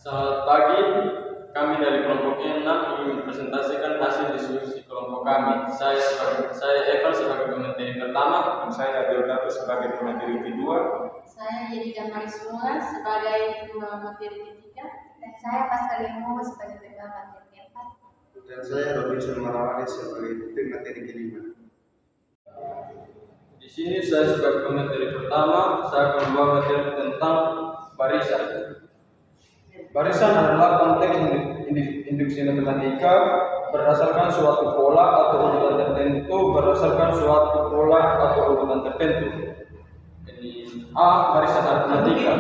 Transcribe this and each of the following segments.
Selamat pagi, kami dari kelompok 6 ingin mempresentasikan hasil diskusi kelompok kami. Saya Evan sebagai pemateri pertama, dan saya Deodato sebagai pemateri kedua. Saya Yedida Marisula sebagai ketua materi ketiga, dan saya Pascalino sebagai ketua materi keempat, dan saya Robinson Marawali sebagai pemateri kelima. Di sini saya sebagai pemateri pertama, saya akan membawa materi tentang barisan. Barisan adalah konteks induksi matematika berdasarkan suatu pola atau urutan tertentu Ini barisan aritmatika.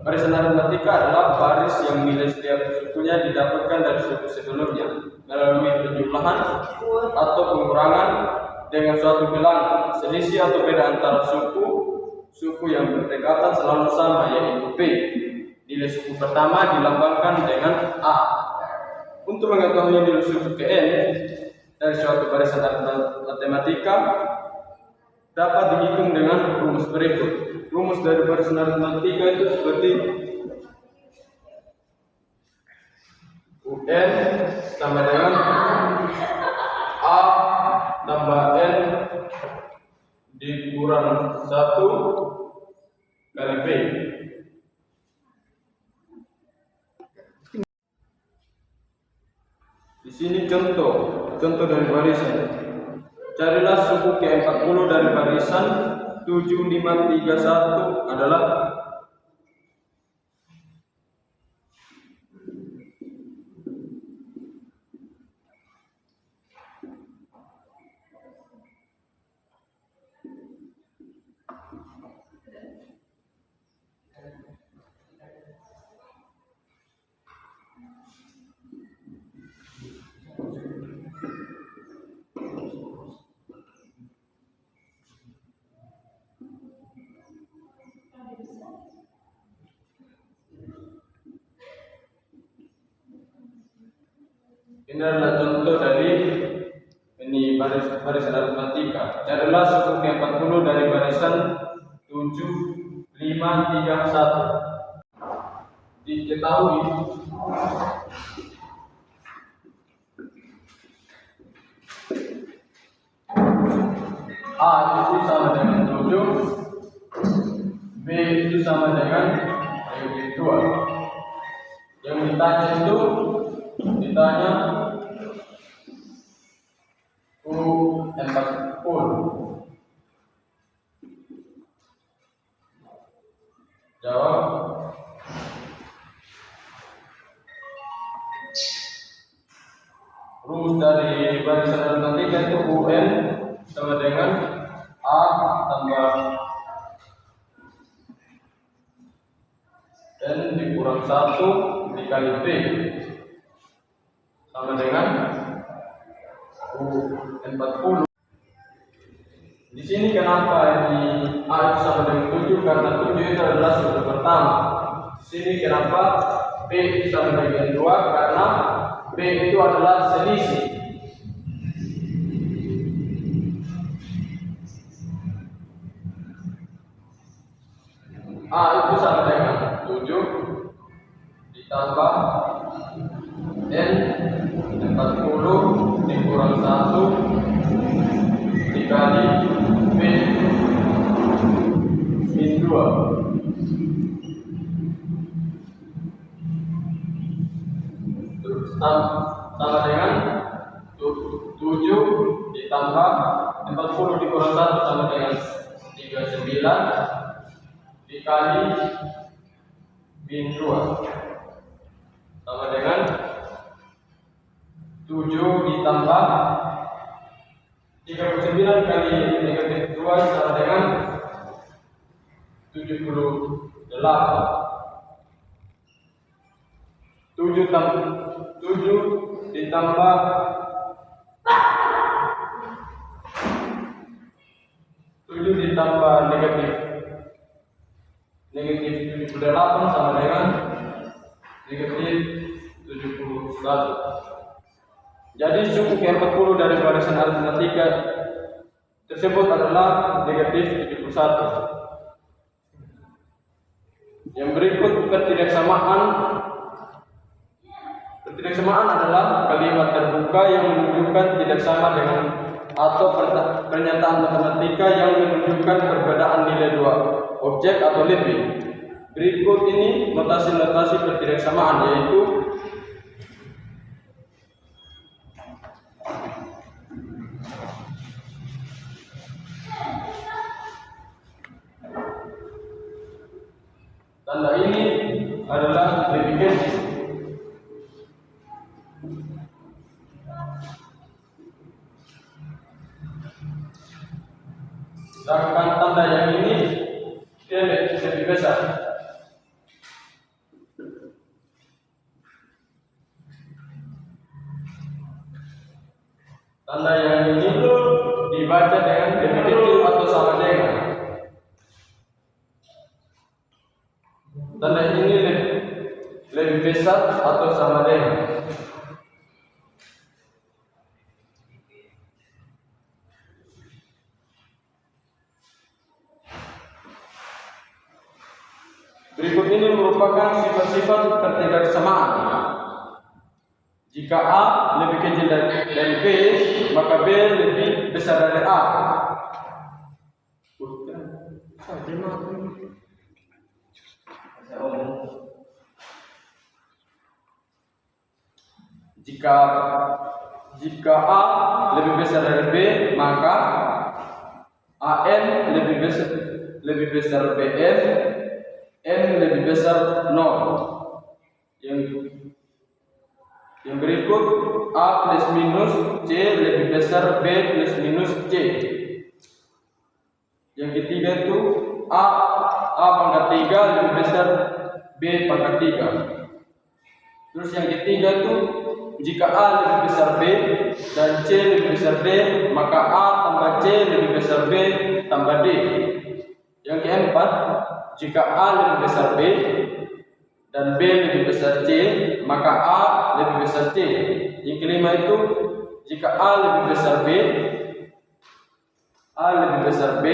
Barisan aritmatika adalah baris yang nilai setiap sukunya didapatkan dari suku sebelumnya melalui penjumlahan atau pengurangan dengan suatu bilangan. Selisih atau beda antara suku yang berdekatan selalu sama, yaitu P. Nilai suku pertama dilambangkan dengan A. Untuk mengetahui nilai suku ke N dari suatu barisan matematika dapat dihitung dengan rumus berikut. Rumus dari barisan aritmatika itu seperti UN sama dengan A tambah N dikurang 1 kali B. Di sini contoh dari barisan. Carilah suku ke-40 dari barisan 7531 adalah ini adalah contoh dari barisan aritmatika. Carilah suku ke-40 dari barisan 7531. Diketahui A itu sama dengan 7, B itu sama dengan -2. Yang ditanya U40. Jawab. Rumus dari barisan aritmatika itu UN sama dengan A tambah N dikurang 1 dikali B sama dengan U40. Di sini kenapa ini A itu sama dengan 7? Karena 7 itu adalah suku pertama. Di sini kenapa B itu sama dengan 2? Karena B itu adalah selisih. A itu sama dengan 7 ditambah N 40 dikurang 1 dikali B min 2. Sama dengan 7 ditambah 40 dikurang 1 sama dengan 39 dikali min 2 sama dengan 7 ditambah 39 kali -2 sama dengan 78. 7 ditambah 7 ditambah negatif 78 sama dengan negatif 71. Jadi suku ke-40 dari barisan aritmatika tersebut adalah negatif 71. Yang berikut ketidaksamaan Ketidaksamaan adalah kalimat terbuka yang menunjukkan tidak sama dengan atau pernyataan matematika yang menunjukkan perbedaan nilai dua objek atau lebih. Berikut ini notasi-notasi ketidaksamaan, yaitu tanda ini adalah lebih kecil. Sedangkan tanda yang ini dia lebih besar. Tanda yang ini dibaca dengan lebih kecil atau sama dengan. Tanda ini lebih besar atau sama dengan. Berikut ini merupakan sifat-sifat ketidaksamaan. Jika A lebih kecil dari B, maka B lebih besar dari A. Jika A lebih besar dari B, maka AN lebih besar BN, N lebih besar 0. Yang berikut, A plus minus C lebih besar B plus minus C. Yang ketiga itu A pangkat 3 lebih besar B pangkat 3. Terus yang ketiga itu, jika A lebih besar B dan C lebih besar D, maka A tambah C lebih besar B tambah D. Yang keempat, jika A lebih besar B dan B lebih besar C, maka A lebih besar C. Yang kelima itu, jika A lebih besar B, A lebih besar B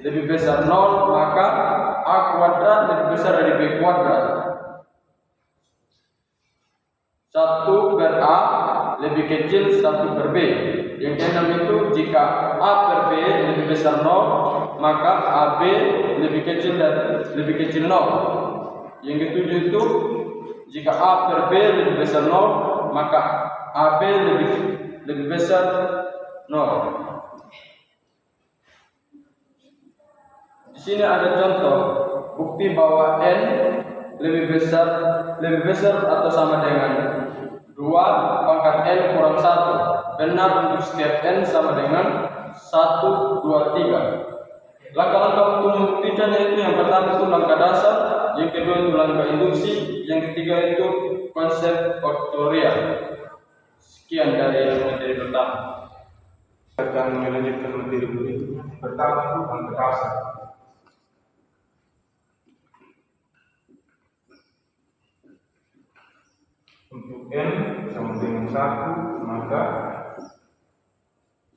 lebih besar 0, maka A kuadrat lebih besar dari B kuadrat. 1 per A lebih kecil 1 per B. Yang keenam itu, jika A per B lebih besar 0, maka AB lebih kecil 0. Yang ketujuh itu, jika A per B lebih besar 0, maka AB lebih besar 0. Di sini ada contoh bukti bahwa N lebih besar atau sama dengan 2 pangkat N kurang 1. Benar untuk setiap N sama dengan 1, 2, 3. Langkah-langkah untuk membuktikan itu, yang pertama itu langkah dasar, yang kedua itu langkah induksi, yang ketiga itu konsep faktorial. Sekian dari materi pertama. Akan melanjutkan materi berikutnya. Pertama itu langkah dasar. Untuk N sama dengan 1, maka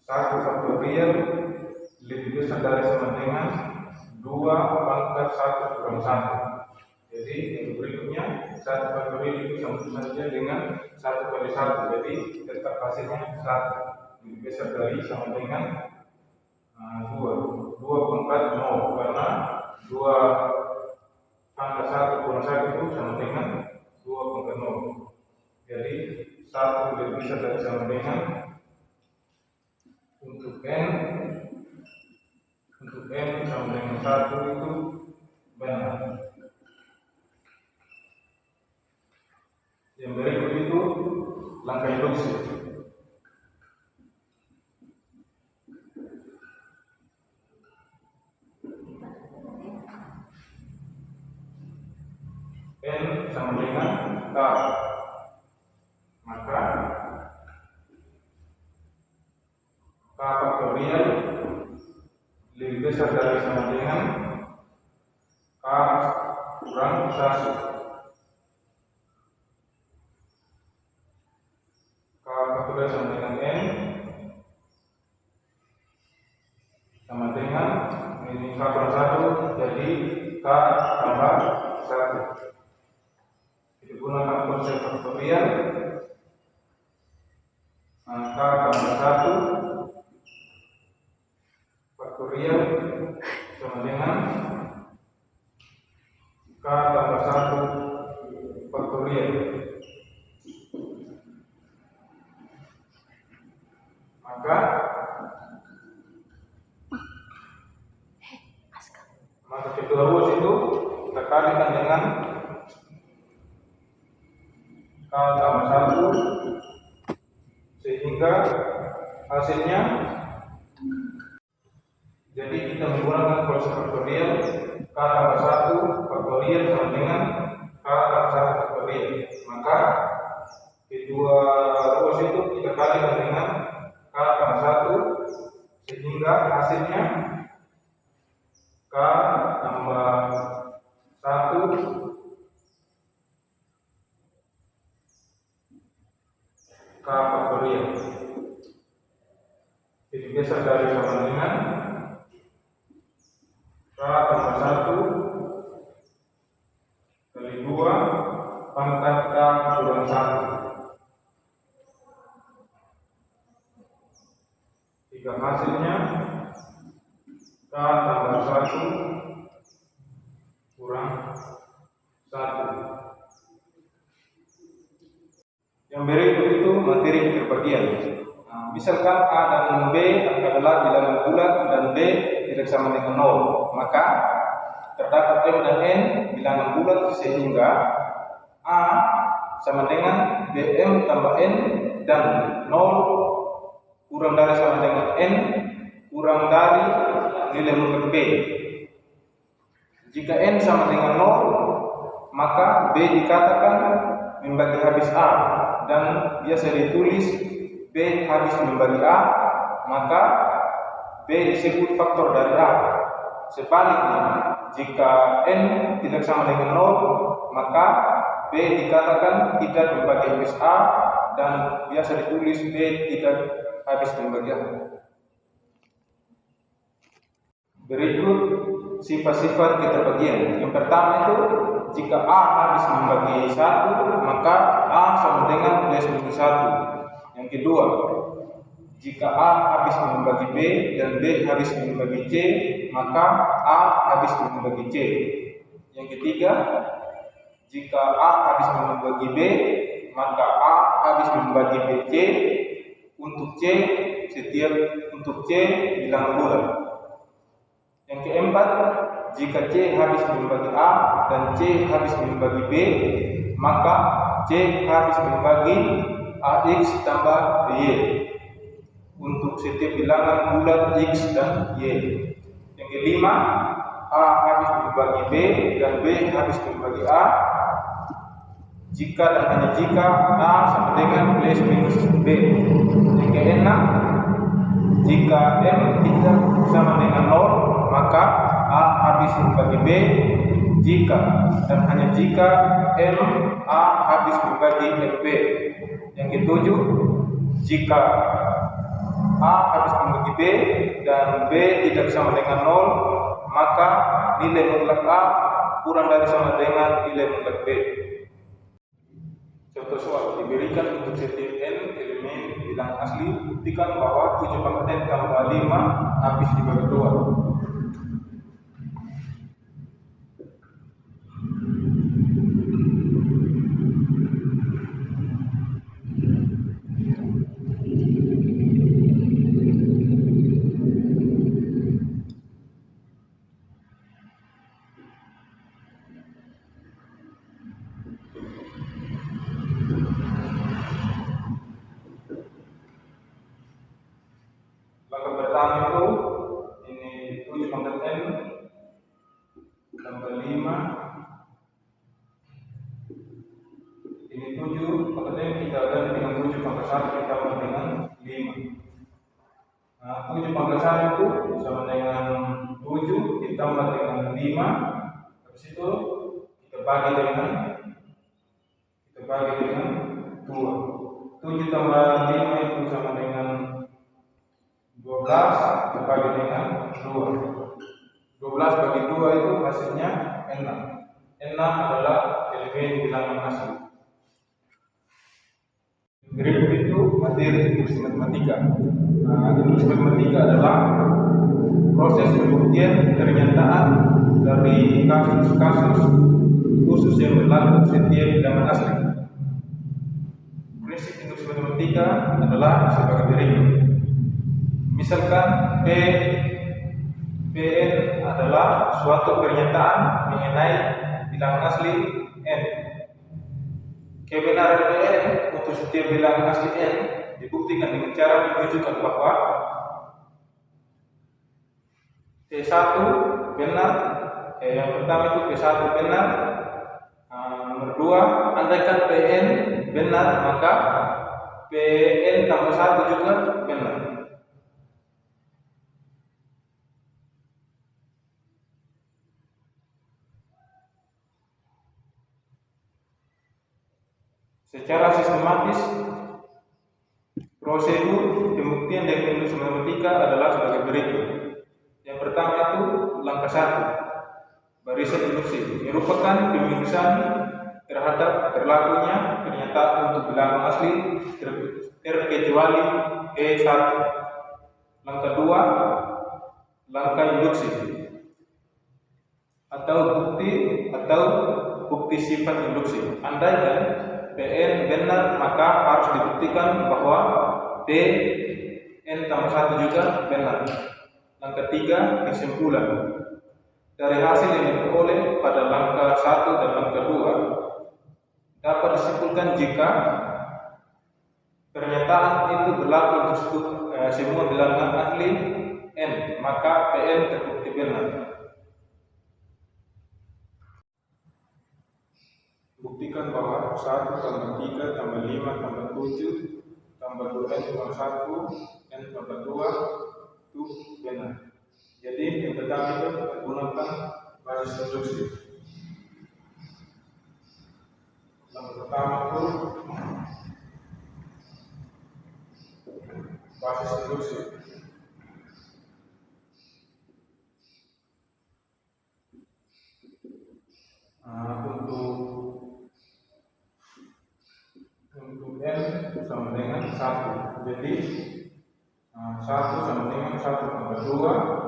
1 faktorial lebih besar dari sama dengan 2 pangkat 1 kurang 1. Jadi yang berikutnya 1 faktorial itu sama saja dengan 1 kali 1. Jadi tetap hasilnya 1 lebih besar dari sama dengan 2 pangkat 0, karena 2 pangkat 1 kurang 1 itu sama dengan 2 pangkat 0. Jadi 1 lebih besar dari sama dengan, untuk N sama dengan 1 itu benar. Yang berikut itu langkah induksi. N sama dengan K, maka K faktorial lebih besar dari sama dengan K kurang 1. K faktorial sama dengan N sama dengan ini K kurang 1, jadi K tambah 1. Kita gunakan konsep faktorial. K tambah 1 sehingga hasilnya, jadi kita menggunakan proses faktorial. K tambah 1 faktorial sama dengan K tambah 1 faktorial, maka kedua ruas itu kita kalikan dengan K tambah 1 sehingga hasilnya K tambah 1 K faktorial. Jadi geser dari sama dengan K tambah 1 kali 2 pangkat K kurang 1. Jika hasilnya K tambah 1 kurang 1. Yang berikut itu materi keterbagian. Misalkan A dan B adalah bilangan bulat dan B tidak sama dengan 0, maka terdapat M dan N bilangan bulat sehingga A sama dengan BM tambah N dan 0 kurang dari sama dengan N kurang dari nilai mutlak B. Jika N sama dengan 0, maka B dikatakan membagi habis A dan biasa ditulis B habis membagi A, maka B disebut faktor dari A. Sebaliknya, jika N tidak sama dengan 0, maka B dikatakan tidak membagi habis A dan biasa ditulis B tidak habis membagi A. Berikut sifat-sifat keterbagian. Yang pertama itu, jika A habis membagi 1, maka A sama dengan plus minus 1. Yang kedua, jika A habis membagi B dan B habis membagi C, maka A habis membagi C. Yang ketiga, jika A habis membagi B, maka A habis membagi BC. Untuk C bilangan bulat. Yang keempat, jika C habis membagi A dan C habis membagi B, maka C habis membagi AX tambah Y untuk setiap bilangan bulat X dan Y. Yang kelima, A habis membagi B dan B habis membagi A jika dan hanya jika A sama dengan plus minus B. Yang keenam, jika M tidak sama dengan 0, maka A habis membagi B jika dan hanya jika M A habis membagi FB. Yang ketujuh, jika A habis membagi B dan B tidak sama dengan 0, maka nilai mutlak A kurang dari sama dengan nilai mutlak B. Contoh soal, diberikan untuk setiap N elemen bilangan asli, buktikan bahwa 7 pangkat N tambah 5 habis dibagi 2. Pertama itu ini 7 pangkat N tambah 5, ini 7 pangkat N kita ganti dengan 7 pangkat 1 ditambah dengan 5. Nah, 7 pangkat 1 itu sama dengan 7 ditambah dengan 5. Habis itu kita bagi dengan 2. 7 tambah 5 itu sama dengan 12, kita bagi dengan 2. 12 bagi 2 itu hasilnya 6. 6 adalah elemen bilangan asli. Berikut itu materi industri matematika. Industri matematika adalah proses pembuktian pernyataan dari kasus-kasus khusus yang berlaku setiap bilangan asli. Prinsip industri matematika adalah sebagai berikut. Misalkan Pn adalah suatu pernyataan mengenai bilangan asli N. kebenaran PN untuk setiap bilangan asli N dibuktikan dengan cara menunjukkan bahwa P1 benar, yang pertama itu P1 benar. Nomor 2, andaikan PN benar, maka PN tambah 1 juga benar. Secara sistematis, prosedur pembuktian dari induksi matematika adalah sebagai berikut. Yang pertama itu langkah 1, barisan induksi, merupakan pemeriksaan terhadap berlakunya pernyataan untuk bilangan asli terkecuali E1. Langkah 2, langkah induksi atau bukti sifat induksi. Andaikan PN benar, maka harus dibuktikan bahwa PN tambah 1 juga benar. Langkah 3, kesimpulan. Dari hasil yang diperoleh pada langkah 1 dan langkah 2 dapat disimpulkan jika pernyataan itu berlaku untuk semua bilangan asli N, maka PN terbukti benar. Buktikan bahwa 1 tambah 3 tambah 5 tambah 7 tambah 2N tambah 1 N tambah 2 itu benar. Jadi yang pertama itu kita gunakan baris induksi. Yang pertama itu basis induksi. Untuk N sama dengan 1. Jadi 1 sama dengan 1 tambah 2.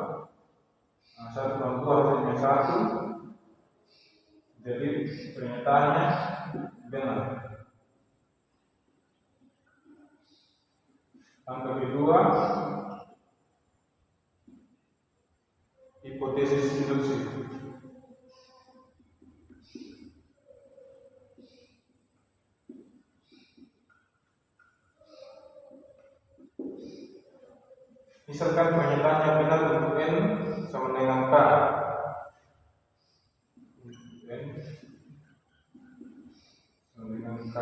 1 tambah 2 hasilnya 1. Jadi pernyataannya benar. Langkah kedua, hipotesis induksi. Misalkan pernyataannya benar untuk N sama dengan K. N sama dengan K.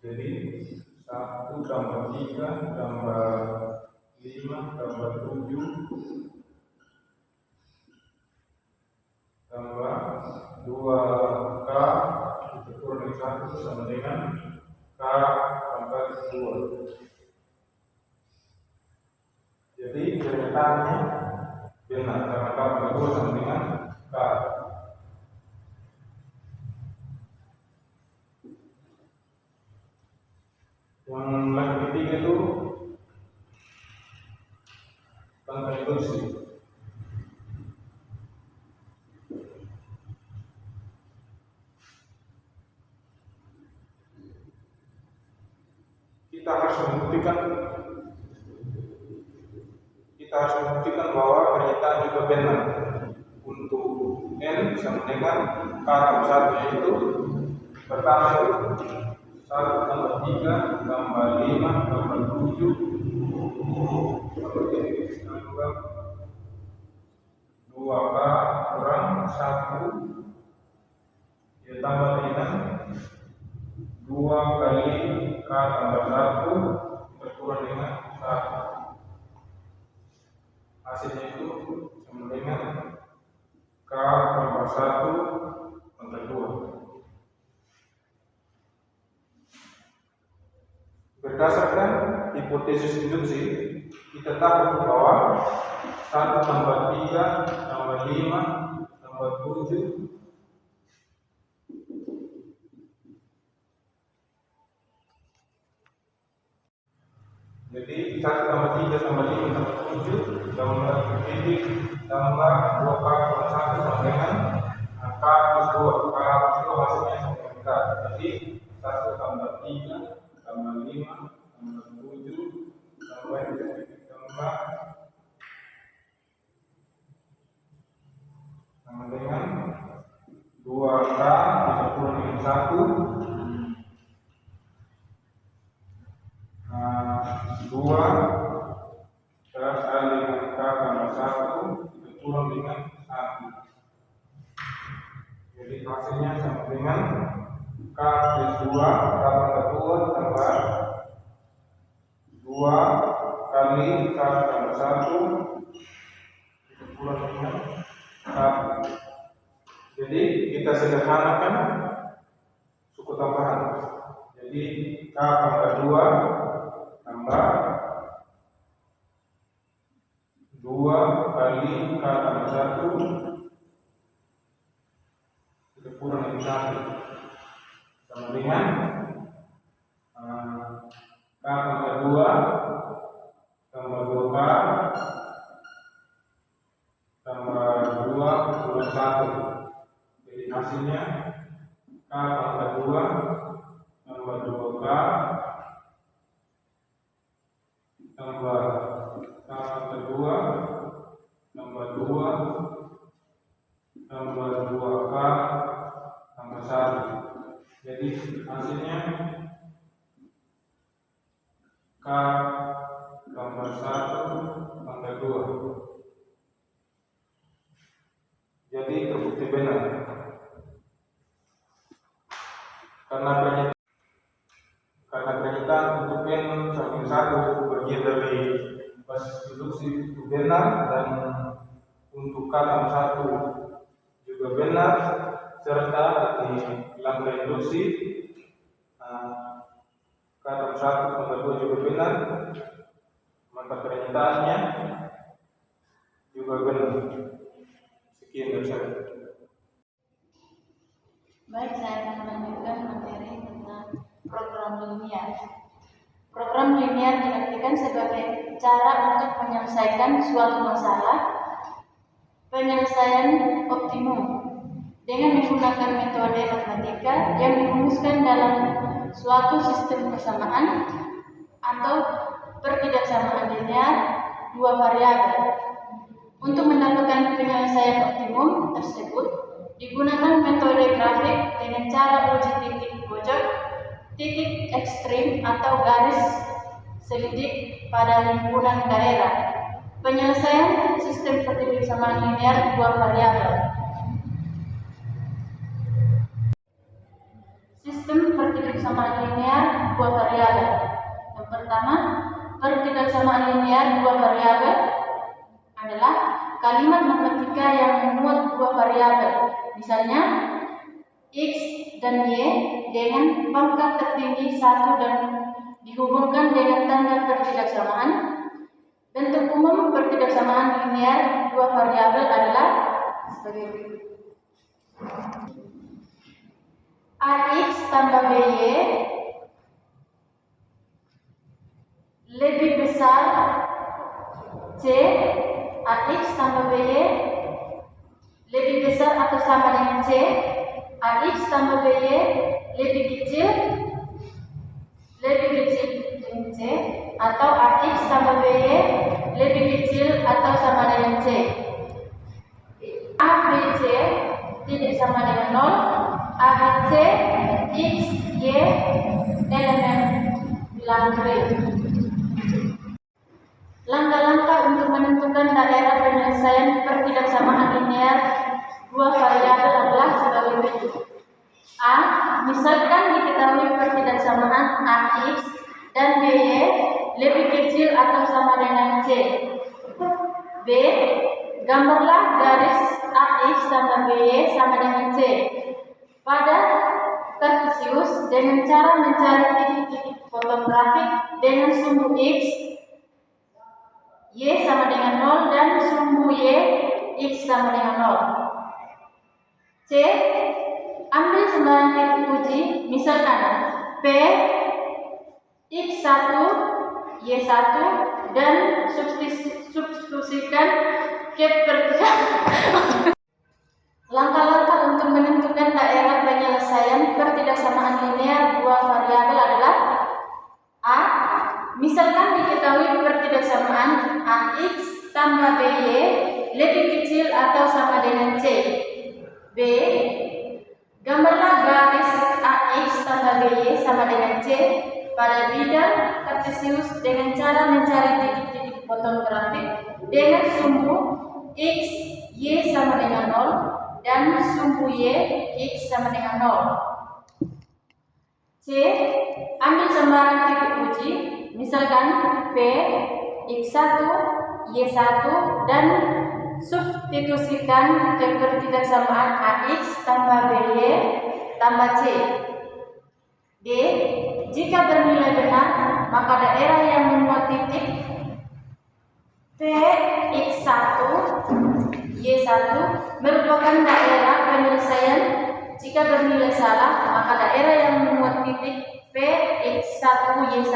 Jadi 1 tambah 3 tambah 5 tambah 7 tambah 2K dikurang dari 1 sama dengan K tambah 2. Jadi pernyataannya benar karena K tambah 2 sama dengan K. Yang langkah ketiga itu langkah induksi. Kita harus membuktikan bahwa pernyataan juga benar untuk N sama dengan K tambah 1, yaitu pertama itu 1 tambah 3 tambah 5 tambah 7 tambah 2K kurang 1 ditambah dengan 2 kali K tambah 1 berkurang dengan 1. Hasilnya itu sama dengan K tambah 1 tambah 2. Berdasarkan hipotesis induksi, kita tahu bahwa 1 tambah 3 tambah 5 tambah 7 jadi 1 tambah 3 tambah 5 tambah 7 tambah 7 tambah 2K plus 1 sama dengan K plus 2. K plus 2 hasilnya sama dengan K. Jadi 1 tambah 3 tambah 5 tambah 7 tambah 7 tambah sama dengan 2K dikurang dengan 1 2 kali dengan K tambah 1 dikurang dengan 1. Jadi hasilnya sama dengan K plus 2 tambah 2 tambah 2 kali K tambah 1 dikurang dengan 1. Jadi kita sederhanakan suku tambahan. Jadi K pangkat 2 tambah 2 kali K tambah 1 kurang dari 1 sama dengan K pangkat 2 tambah 2K tambah 2 kurang 1. Jadi hasilnya K pangkat 2 tambah 2K tambah K pangkat 2 tambah 2 tambah 2K tambah 1. Jadi hasilnya K tambah 1 tambah 2. Jadi terbukti benar. Karena pernyataan untuk N samping 1 bagian dari basis induksi itu benar, dan untuk K tambah 1 juga benar, serta di lambda induksi K tambah 1 tambah 2 juga benar, maka pernyataannya juga benar. Sekian dari saya. Baik, saya akan melanjutkan materi tentang program linier. Program linier diartikan sebagai cara untuk menyelesaikan suatu masalah penyelesaian optimum dengan menggunakan metode matematika yang dirumuskan dalam suatu sistem persamaan atau pertidaksamaan linear dua variabel. Untuk mendapatkan penyelesaian optimum tersebut digunakan metode grafik dengan cara uji titik pojok, titik ekstrim atau garis selidik pada himpunan daerah. Penyelesaian sistem pertidaksamaan linear dua variabel. Sistem pertidaksamaan linear dua variabel. Yang pertama, pertidaksamaan linear dua variabel adalah kalimat matematika yang memuat dua variabel, misalnya X dan Y dengan pangkat tertinggi 1 dan dihubungkan dengan tanda pertidaksamaan. Bentuk umum pertidaksamaan linear dua variabel adalah sebagai berikut. AX tambah BY lebih besar C. AX tambah BY lebih besar atau sama dengan C. AX tambah BY lebih kecil dengan C, atau AX tambah BY lebih kecil atau sama dengan C. ABC tidak sama dengan 0. ABC X, Y elemen bilang real. Langkah-langkah untuk menentukan daerah penyelesaian pertidaksamaan linear dua variabel adalah sebagai berikut. A. Misalkan diketahui pertidaksamaan AX dan BY lebih kecil atau sama dengan C. B. Gambarlah garis AX tambah BY sama dengan C pada Kartesius dengan cara mencari titik-titik potong grafik dengan sumbu X Y sama dengan 0 dan sumbu Y X sama dengan 0. C. Ambil sembarang titik uji, misalkan P, X1, Y1 dan substitusikan ke pertidaksamaan. Langkah-langkah untuk menentukan daerah penyelesaian pertidaksamaan linear dua variabel adalah A. Misalkan diketahui pertidaksamaan AX tambah BY lebih kecil atau sama dengan C. B. Gambarlah garis AX tambah BY sama dengan C pada bidang Kartesius dengan cara mencari titik-titik potong grafik dengan sumbu X, Y sama dengan 0 dan sumbu Y, X sama dengan 0. C. Ambil sembarang titik uji, misalkan P, X1, Y1 dan substitusikan kepertidaksamaan AX tambah BY tambah C. D. Jika bernilai benar, maka daerah yang memuat titik P, X1, Y1 merupakan daerah penyelesaian. Jika bernilai salah, maka daerah yang memuat titik P, X1, Y1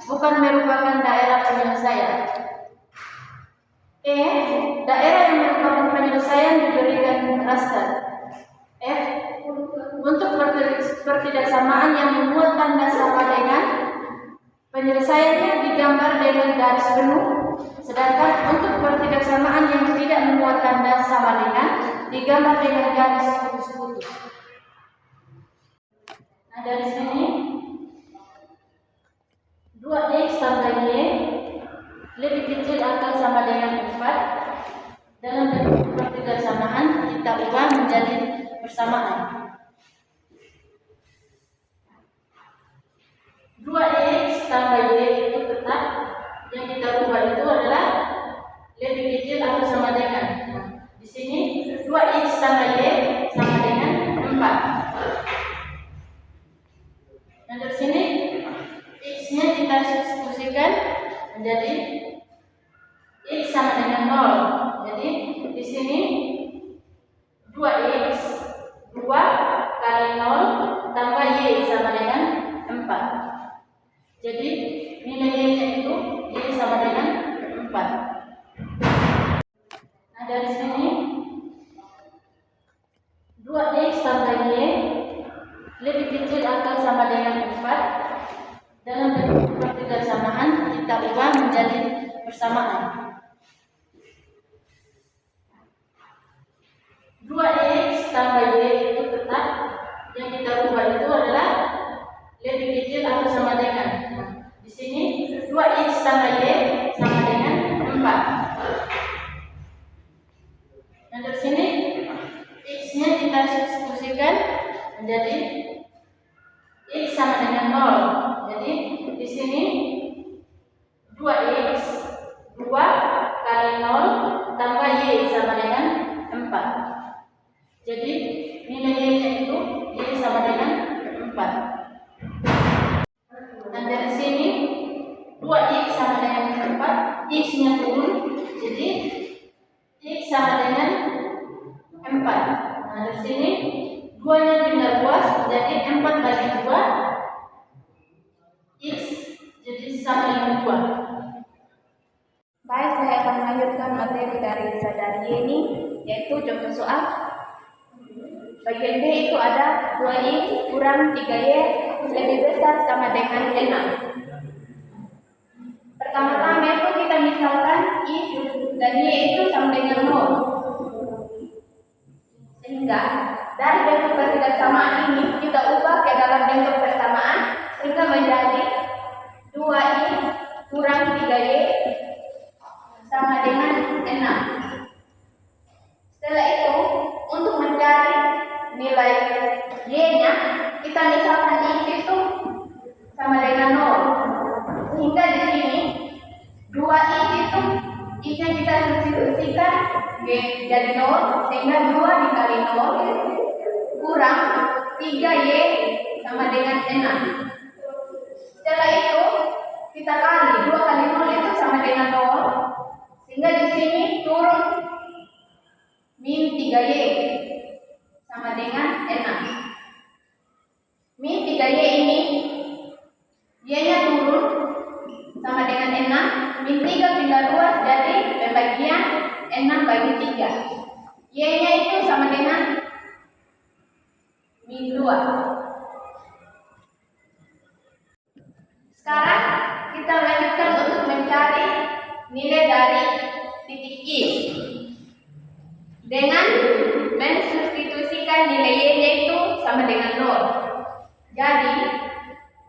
bukan merupakan daerah penyelesaian. E. Daerah yang merupakan penyelesaian diberikan raster. F. Untuk pertidaksamaan yang memuat tanda sama dengan penyelesaiannya digambar dengan garis penuh, sedangkan untuk pertidaksamaan yang tidak memuat tanda sama dengan digambar dengan garis putus-putus. Nah, dari sini 2x tambah y lebih kecil atau sama dengan 4. Dalam bentuk pertidaksamaan kita ubah menjadi persamaan. 2x tambah y itu tetap, yang kita ubah itu adalah lebih kecil atau sama dengan. Di sini 2x tambah y sama dengan 4. Dan dari sini x-nya kita substitusikan menjadi x sama dengan 0. Jadi di sini 2x 2 kali 0 tambah y sama dengan 4. Jadi nilai y-nya itu y sama dengan 4. Nah, dari sini 2x tambah y lebih kecil atau sama dengan 4. Dalam bentuk pertidaksamaan kita ubah menjadi persamaan. 2x tambah y itu tetap, yang kita ubah itu adalah lebih kecil atau sama dengan. Di sini 2x tambah y sama dengan 4. Dan dari sini x-nya kita substitusikan menjadi x sama dengan 0. Jadi di sini 2x 2 kali 0 tambah y sama dengan 4. Jadi nilai y-nya itu y sama dengan 4. Dan dari sini 2x sama dengan 4, x-nya turun, jadi x sama dengan 4. Nah, dari sini 2-nya pindah luas, jadi 4 bagi 2, x jadi sama dengan 2. Baik, saya akan melanjutkan materi dari saudari ini, yaitu contoh soal. Bagian B itu ada 2x kurang 3y lebih besar sama dengan 6. Pertama-tama itu kita misalkan x dan y itu sama dengan 0. Sehingga dari bentuk pertidaksamaan ini kita ubah ke dalam bentuk persamaan sehingga menjadi 2x kurang 3y sama dengan 6. Setelah itu untuk mencari nilai y-nya kita misalkan x itu sama dengan 0. Sehingga di sini 2x itu x-nya kita substitusikan jadi 0, sehingga 2 dikali 0 kurang 3y sama dengan 6. Setelah itu kita kali 2 kali 0 itu sama dengan 0, sehingga di sini turun min 3y sama dengan 6. Min 3y ini y-nya turun sama dengan 6, min 3 pindah luas jadi pembagian 6 bagi 3. Y-nya itu sama dengan min 2. Sekarang kita lanjutkan untuk mencari nilai dari titik X dengan mensubstitusikan nilai y-nya itu sama dengan 0. Jadi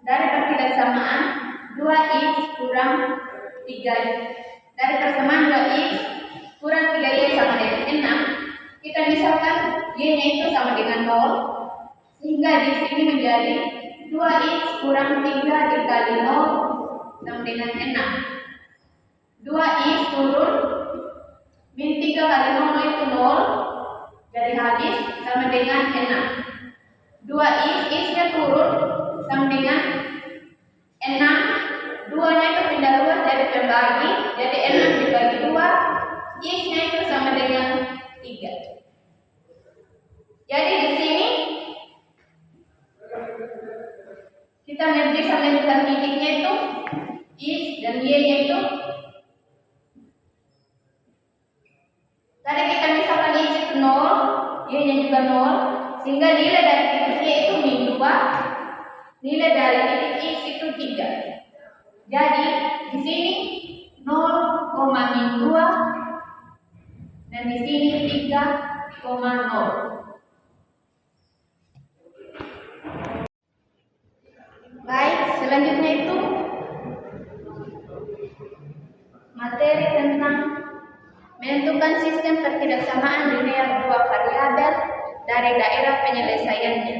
dari pertidaksamaan 2x kurang 3 dari persamaan 2x kurang 3y sama dengan 6, kita misalkan y-nya itu sama dengan 0, sehingga di sini menjadi 2x kurang 3 dikali 0 sama dengan 6. 2x turun, min 3 kali 0 itu 0, jadi habis sama dengan 6. 2x, x-nya turun sama dengan 6, 2-nya itu pindah luas dari pembagi, jadi 6 dibagi 2, x-nya itu sama dengan 3. Jadi di sini kita bisa menentukan titiknya itu x dan y-nya itu. Tadi kita misalkan x itu 0, y-nya juga 0, sehingga nilai dari titik y itu min 2, nilai dari titik x itu 3. Jadi di sini 0, min 2 dan di sini 3,0. Baik, selanjutnya itu materi tentang menentukan sistem pertidaksamaan linear dua variabel dari daerah penyelesaiannya.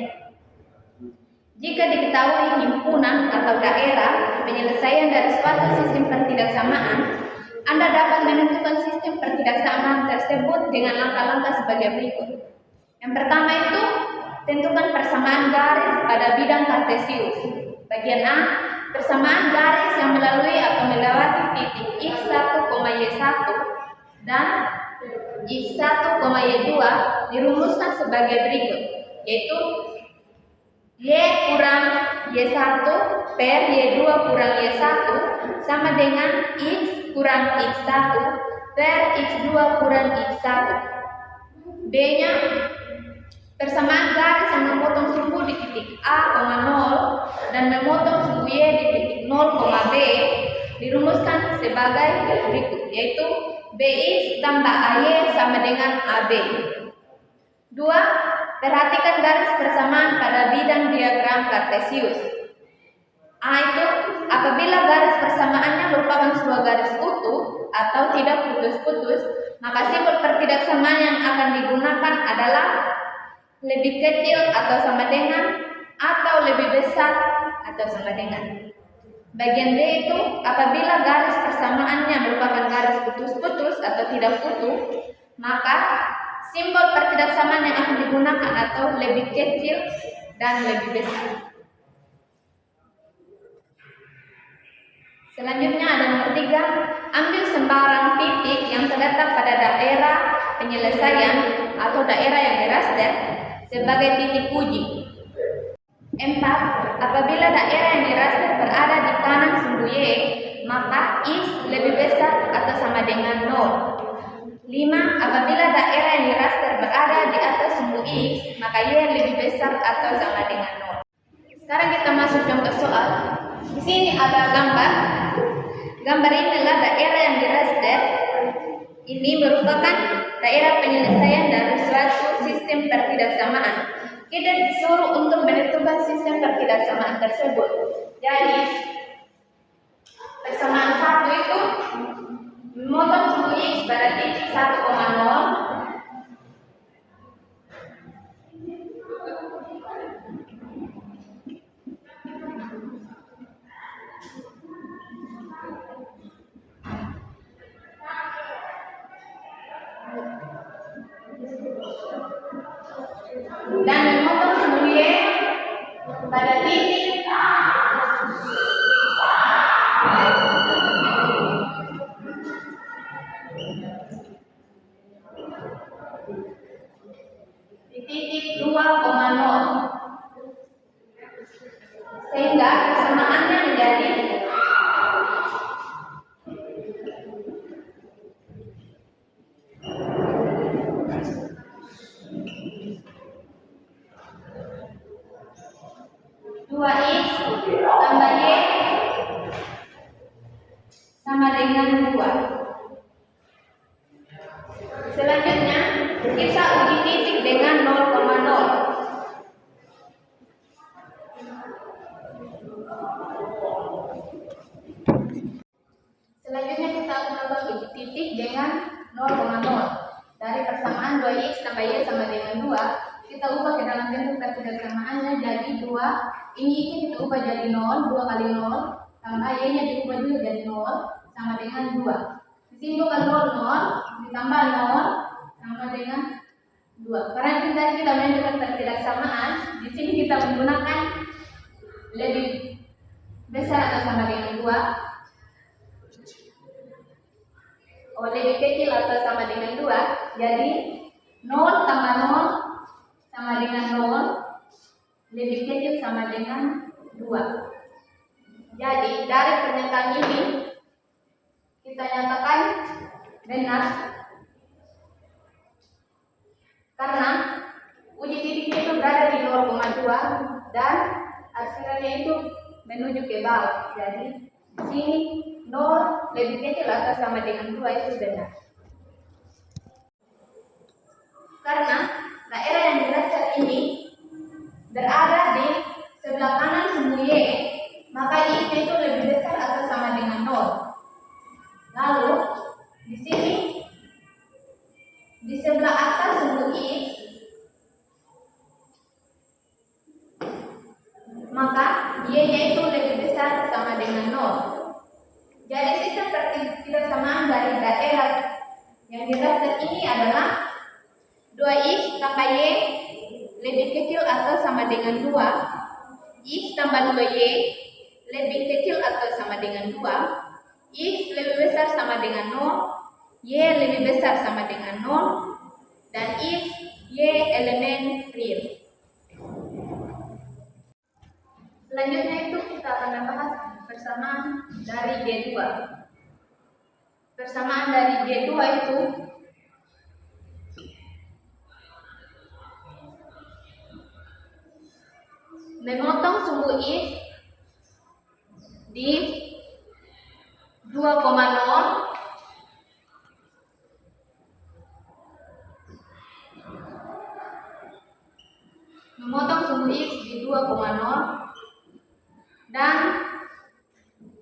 Jika diketahui himpunan atau daerah penyelesaian dari suatu sistem pertidaksamaan, Anda dapat menentukan sistem pertidaksamaan tersebut dengan langkah-langkah sebagai berikut. Yang pertama itu, tentukan persamaan garis pada bidang kartesius. Bagian A, persamaan garis yang melalui atau melewati titik x1, y1 dan x1, y2 dirumuskan sebagai berikut, yaitu y kurang y1 per y2 kurang y1 sama dengan x kurang x1 per x2 kurang x1. B-nya, persamaan garis yang memotong sumbu di titik A, 0 dan memotong sumbu Y di titik 0, B dirumuskan sebagai berikut, yaitu BX tambah AY sama dengan AB. 2. Perhatikan garis persamaan pada bidang diagram kartesius. A itu apabila garis persamaannya merupakan sebuah garis utuh atau tidak putus-putus, maka simbol pertidaksamaan yang akan digunakan adalah lebih kecil atau sama dengan, atau lebih besar atau sama dengan. Bagian B itu apabila garis persamaannya merupakan garis putus-putus atau tidak utuh, maka simbol pertidaksamaan yang akan digunakan atau lebih kecil dan lebih besar. Selanjutnya ada nomor 3, ambil sembarang titik yang terletak pada daerah penyelesaian atau daerah yang diraster sebagai titik uji. 4. Apabila daerah yang diraster berada di kanan sumbu Y, maka X lebih besar atau sama dengan 0. 5. Apabila daerah yang diraster berada di atas sumbu X, maka Y lebih besar atau sama dengan 0. Sekarang kita masuk contoh soal. Di sini ada gambar. Gambar ini adalah daerah yang diraster. Ini merupakan daerah penyelesaian dari suatu sistem pertidaksamaan. Kita disuruh untuk menentukan sistem pertidaksamaan tersebut. Jadi, persamaan 1 itu memotong sumbu X pada titik 1,0. Dan memotong sumbu Y pada titik di titik 2,0, sehingga persamaannya menjadi X tambah Y sama dengan 2. Selanjutnya kita uji titik dengan 0,0. Selanjutnya kita akan melakukan uji titik dengan 0,0. Dari persamaan 2x tambah y sama dengan 2, kita ubah ke dalam bentuk ketidaksamaannya jadi 2. Ini kita ubah jadi 0, 2 kali 0, tambah y-nya diubah juga jadi 0, sama dengan 2. Di sini bukan 0, 0, ditambah 0, sama dengan 2. Karena kita menentukan ketidaksamaan, di sini kita menggunakan lebih besar atau sama dengan 2. Lebih kecil atau sama dengan 2, jadi 0 tambah 0 sama dengan 0, lebih kecil sama dengan 2. Jadi dari pernyataan ini kita nyatakan benar karena uji titiknya itu berada di 0,2 dan hasilnya itu menuju ke bawah. Jadi di sini 0 lebih kecil atau sama dengan 2 itu benar. Karena daerah yang dirasar ini berada di sebelah kanan sumbu Y, maka Y itu lebih besar atau sama dengan 0. Lalu di sini di sebelah atas sumbu X, maka Y-nya itu lebih besar sama dengan 0. Jadi sistem ketidaksamaan dari daerah yang dirasar ini adalah 2x tambah y lebih kecil atau sama dengan 2, x tambah 2y lebih kecil atau sama dengan 2, x lebih besar sama dengan 0, y lebih besar sama dengan 0, dan x, y elemen real. Selanjutnya itu kita akan membahas persamaan dari G2. Persamaan dari G2 itu memotong sumbu X di 2,0 memotong sumbu X di 2,0 dan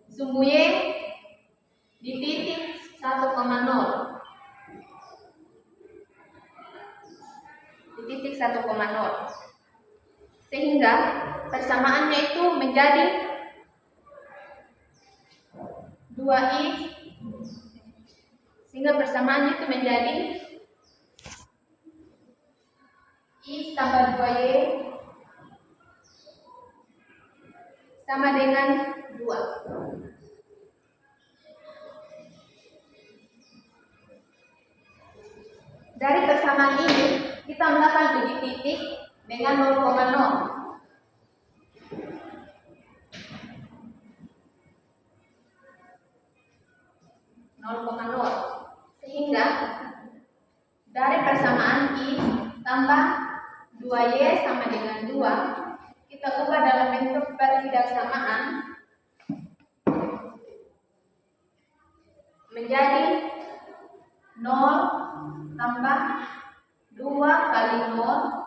sumbu Y di titik 1,0. Di titik 1,0. Sehingga persamaannya itu menjadi 2x, sehingga persamaannya itu menjadi x tambah 2y sama dengan 2. Dari persamaan ini kita melakukan uji titik dengan 0,0. Sehingga dari persamaan x tambah 2y sama dengan 2, kita ubah dalam bentuk pertidaksamaan menjadi 0 tambah 2 kali 0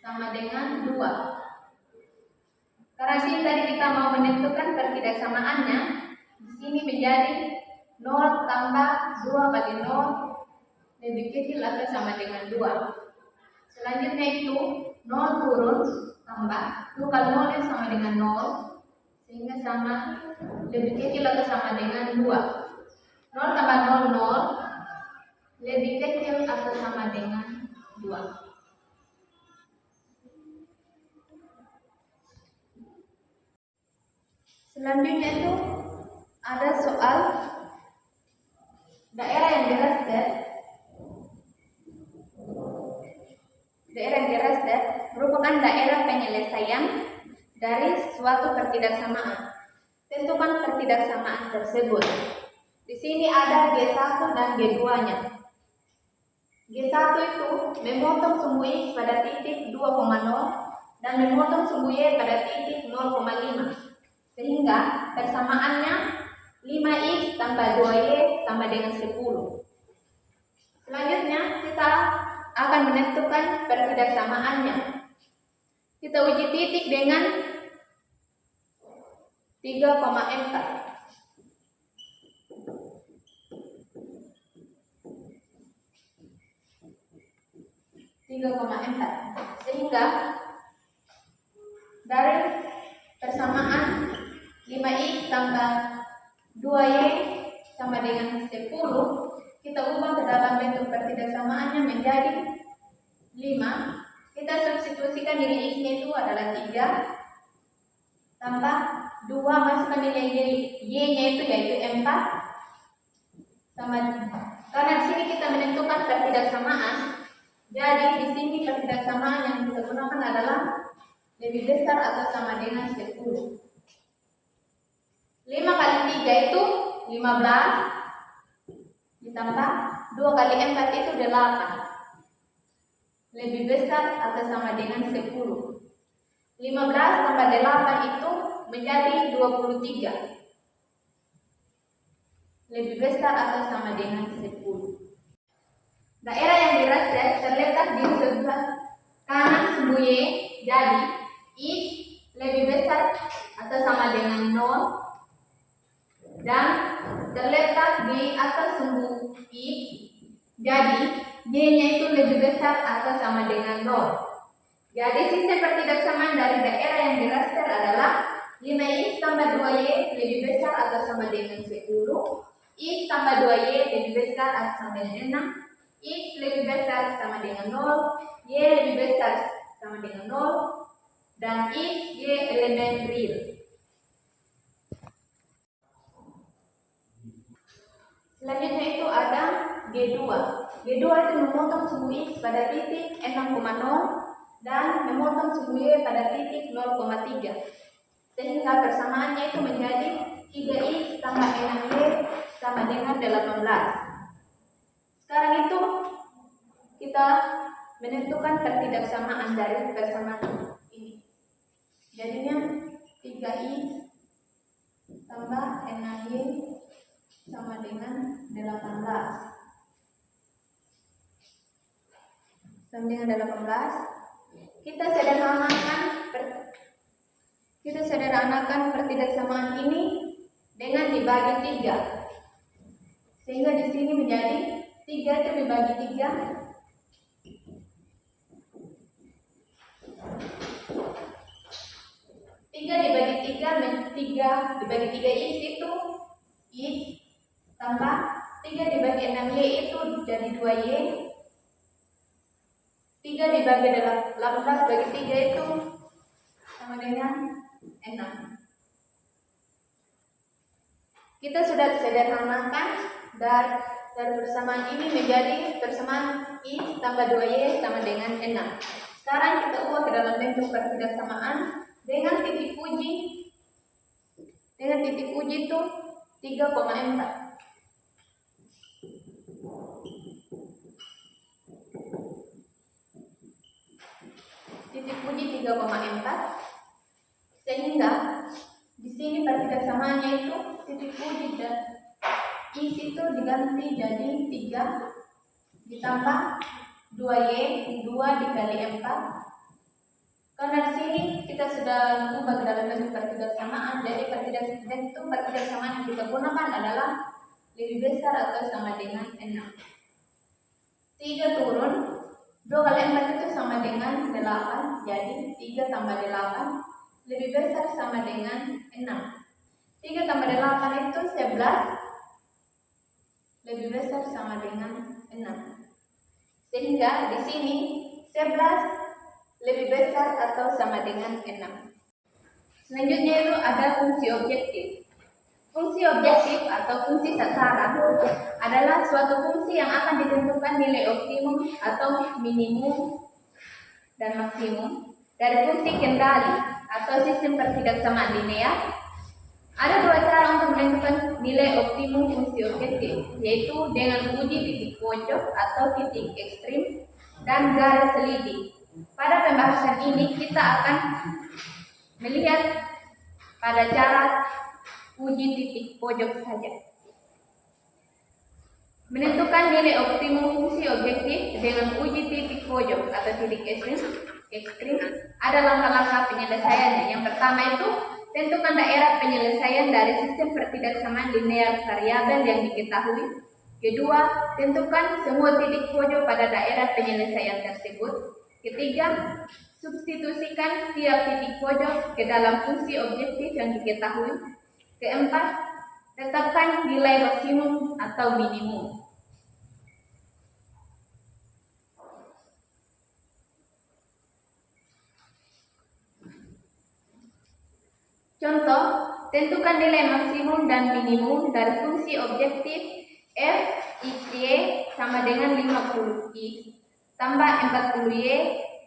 sama dengan 2. Karena sini tadi kita mau menentukan pertidaksamaannya, di sini menjadi 0 tambah 2 kali 0 lebih kecil atau sama dengan 2. Selanjutnya itu 0 turun tambah 2 kali 0 yang sama dengan 0, sehingga sama lebih kecil atau sama dengan 2. 0 tambah 0, 0 lebih kecil atau sama dengan 2. Selanjutnya itu ada soal daerah yang diraster. Daerah yang diraster merupakan daerah penyelesaian dari suatu pertidaksamaan. Tentukan pertidaksamaan tersebut. Di sini ada G1 dan G2-nya. G1 itu memotong sumbu X pada titik 2,0 dan memotong sumbu Y pada titik 0,5. Sehingga persamaannya 5x tambah 2y sama dengan 10. Selanjutnya kita akan menentukan pertidaksamaannya. Kita uji titik dengan 3,4. Sehingga dari persamaan 5x tambah 2y sama dengan 10, kita ubah ke dalam bentuk pertidaksamaannya menjadi 5. Kita substitusikan nilai x-nya itu adalah 3 tambah 2, masukkan nilai y-nya itu yaitu 4 sama, karena di sini kita menentukan pertidaksamaan, jadi di sini pertidaksamaan yang kita gunakan adalah lebih besar atau sama dengan 10. 5 kali 3 itu 15 ditambah 2 kali 4 itu 8, lebih besar atau sama dengan 10. 15 tambah 8 itu menjadi 23, lebih besar atau sama dengan 10. Daerah yang diraster terletak di sebelah kanan sumbu Y, jadi X lebih besar atau sama dengan 0, dan terletak di atas sumbu X, jadi Y-nya itu lebih besar atau sama dengan 0. Jadi sistem pertidaksamaan dari daerah yang diraster adalah 5x tambah 2y lebih besar atau sama dengan 10, x tambah 2y lebih besar atau sama dengan 6, x lebih besar sama dengan 0, y lebih besar sama dengan 0, dan x, y elemen real. Selanjutnya itu ada G2. G2 itu memotong sumbu x pada titik 6,0 dan memotong sumbu y pada titik 0,3. Sehingga persamaannya itu menjadi 3x tambah 6y sama dengan 18. Sekarang itu kita menentukan pertidaksamaan dari persamaan ini. Jadinya 3x tambah 6y sama dengan 18. Sama dengan 18. Kita sederhanakan pertidaksamaan ini dengan dibagi 3. Sehingga di sini menjadi 3 itu dibagi 3. 3 dibagi 3 dibagi 3x itu x tambah 3 dibagi 6y itu jadi 2y. 3 dibagi 18 bagi 3 itu sama dengan 6. Kita sudah sederhanakan dari persamaan ini menjadi persamaan x tambah 2y sama dengan 6. Sekarang kita ubah ke dalam bentuk pertidaksamaan dengan titik uji. Dengan titik uji itu 3,4. Titik uji 3,4. Sehingga di sini pertidaksamaannya itu titik uji dan x itu diganti jadi 3 ditambah 2y, 2 dikali 4. Karena di sini kita sudah ubah ke dalam bentuk pertidaksamaan, jadi bentuk pertidaksamaan yang kita gunakan adalah lebih besar atau sama dengan 6. 3 turun, 2 kali 4 itu sama dengan 8, jadi 3 tambah 8 lebih besar sama dengan 6. 3 tambah 8 itu 11, lebih besar sama dengan 6. Sehingga di sini 11 lebih besar atau sama dengan 6. Selanjutnya itu ada fungsi objektif. Fungsi objektif atau fungsi sasaran adalah suatu fungsi yang akan ditentukan nilai optimum atau minimum dan maksimum dari fungsi kendali atau sistem pertidaksamaan linear. Ada 2 cara untuk menentukan nilai optimum fungsi objektif, yaitu dengan uji titik pojok atau titik ekstrim dan garis selidik. Pada pembahasan ini kita akan melihat pada cara uji titik pojok saja. Menentukan nilai optimum fungsi objektif dengan uji titik pojok atau titik ekstrim ada langkah-langkah penyelesaiannya. Yang pertama itu Tentukan daerah penyelesaian dari sistem pertidaksamaan linear variabel yang diketahui. Kedua, tentukan semua titik pojok pada daerah penyelesaian tersebut. Ketiga, substitusikan setiap titik pojok ke dalam fungsi objektif yang diketahui. Keempat, tetapkan nilai maksimum atau minimum. Contoh, tentukan nilai maksimum dan minimum dari fungsi objektif f x y sama dengan 50x tambah 40y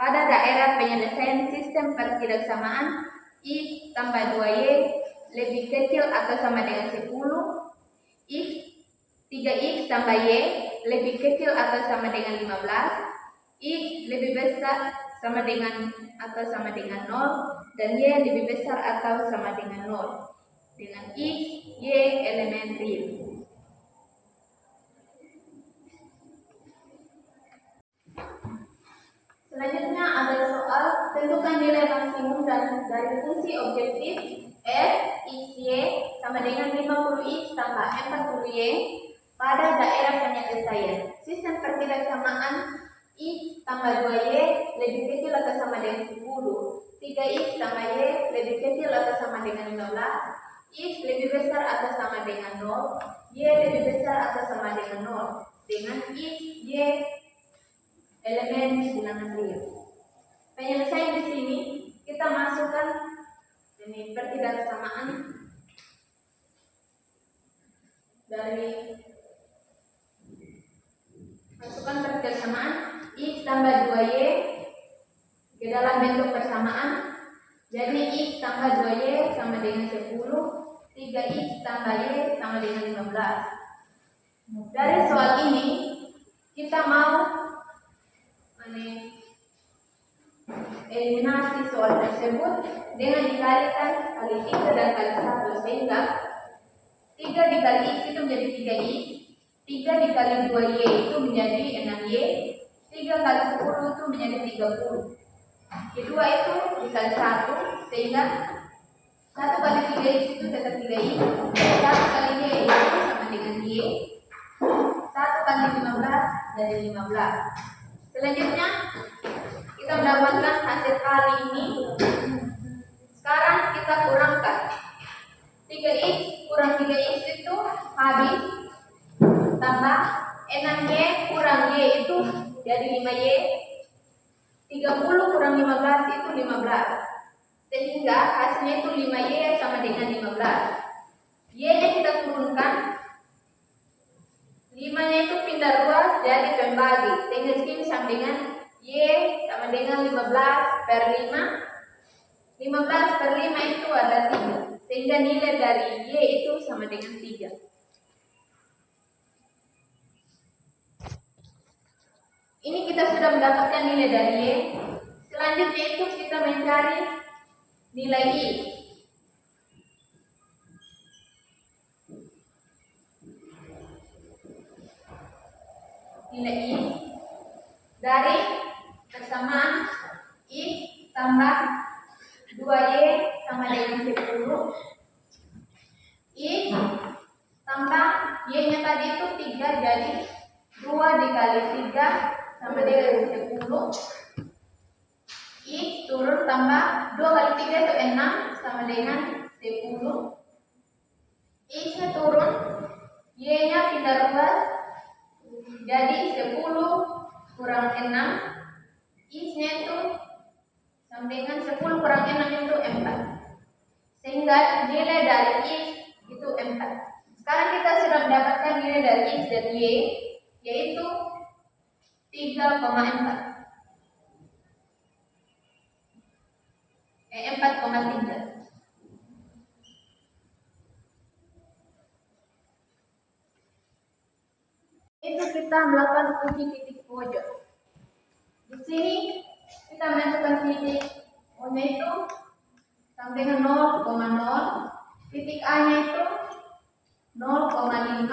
pada daerah penyelesaian sistem pertidaksamaan x tambah 2y lebih kecil atau sama dengan 10, x 3x tambah y lebih kecil atau sama dengan 15, x lebih besar sama dengan atau sama dengan 0, dan y lebih besar atau sama dengan 0, dengan x, y elemen real. Selanjutnya ada soal tentukan nilai maksimum dan dari fungsi objektif f x y sama dengan 50x tambah 40y pada daerah penyelesaian sistem pertidaksamaan x tambah 2y lebih kecil atau sama dengan 10, 3x tambah y lebih kecil atau sama dengan 15, x lebih besar atau sama dengan 0, y lebih besar atau sama dengan 0, dengan x, y elemen bilangan real. Penyelesaian di sini kita masukkan ini pertidaksamaan dari x tambah 2y ke dalam bentuk persamaan. Jadi x tambah 2y sama dengan 10, 3x tambah y sama dengan 15. Dari soal ini kita mau eliminasi soal tersebut dengan dikalikan kali 3 dan kali 1, sehingga 3 dikali x itu menjadi 3x, 3 dikali 2y itu menjadi 6y, 3 kali 10 itu menjadi 30. Kedua itu dikali 1, sehingga 1 kali 3x itu tetap 3x, 1 kali y itu sama dengan y, 1 kali 15 jadi 15. Selanjutnya kita mendapatkan hasil kali ini. Sekarang kita kurangkan 3x kurang 3x itu habis, tambah 6y kurang y itu jadi 5y, 30 kurang 15 itu 15, sehingga hasilnya itu 5y sama dengan 15. Y nya kita turunkan, 5 nya itu pindah ruas jadi pembagi, sehingga sini sama dengan y sama dengan 15 per 5, 15 per 5 itu ada 3, sehingga nilai dari y itu sama dengan 3. Ini kita sudah mendapatkan nilai dari y. Selanjutnya itu kita mencari nilai x. Nilai x dari persamaan x tambah 2y sama dengan 10, x tambah y nya tadi itu 3, jadi 2 dikali 3 sama dengan 10, x turun tambah 2 kali 3 itu 6 sama dengan 10, x nya turun, y nya pindah ruas jadi 10 kurang 6, x nya itu sama dengan 10 kurang 6 itu 4, sehingga nilai dari x itu 4. Sekarang kita sudah mendapatkan nilai dari x dan y, yaitu 3,4. 4,3. Itu kita melakukan uji titik pojok. Di sini kita menentukan titik O-nya itu sama dengan 0,0, titik A-nya itu 0,5,